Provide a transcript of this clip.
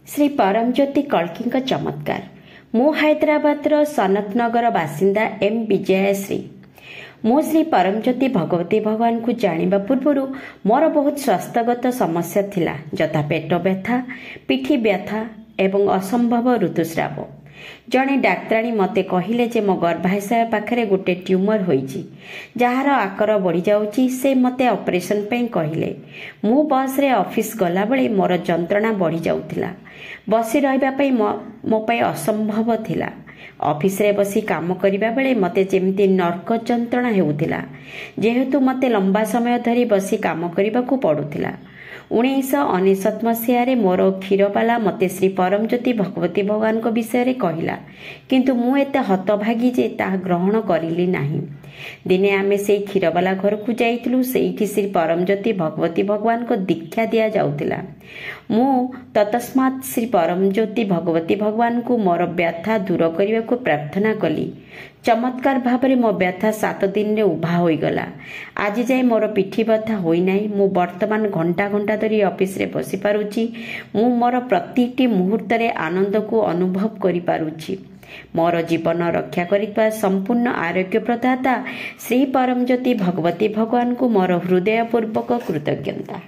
श्री परमज्योति कल्की चमत्कार। मु हैदराबाद सनत नगर बासिंदा एम विजयश्री। मु श्री परमज्योति भगवती भगवान को जानिबा पूर्व मोर बहुत स्वास्थ्यगत समस्या थिला, जथा पेट व्यथा, पिठी व्यथा एवं असंभव ऋतुस्राव। जड़े डाक्तराणी मते कहले जे मो गर्भाशय पाखरे गोटे ट्यूमर होईची, जार आकार बढ़ी जाउची। से मते ऑपरेशन पे कहले। मु बस रे ऑफिस गला बेले मोर जंत्रणा बढ़ी जाउथिला। बसी रहिबा पई मो पई असंभव थिला। ऑफिस रे बसी काम करिबा बेले मते जेमती नर्क जंत्रणा हेउथिला, जेहेतु मते लंबा समय धरी बसी काम करिबाकू पड़ुथिला। 1999 मसीह मोर क्षीरबाला मते श्री परमज्योति भगवती भगवान को विषय कहला, किंतु मु एते हतभागी जे ता ग्रहण करिली नाही। दिने आमे से क्षीरबाला घर को जाइथिलु। सेठी श्री परमज्योति भगवती भगवान को दीक्षा दिया जाउतिला। मु ततस्मात् श्री परमज्योति भगवती भगवान को मोर व्यथा दूर करने को प्रार्थना कली। चमत्कार भाव मो व्यथा 7 दिन रे उभा होई गला। आज जाए मोर पिठी व्यथा होई नाही। मु वर्तमान घंटा घंटा धरी ऑफिस रे बसी पारुची। मु मोर प्रतिटी मुहूर्त रे आनंद को अनुभव करि पारुची। मोर जीवन रक्षा करिबा संपूर्ण आरोग्य प्रदाता श्री परमज्योति भगवती भगवान को मोर हृदयपूर्वक कृतज्ञता।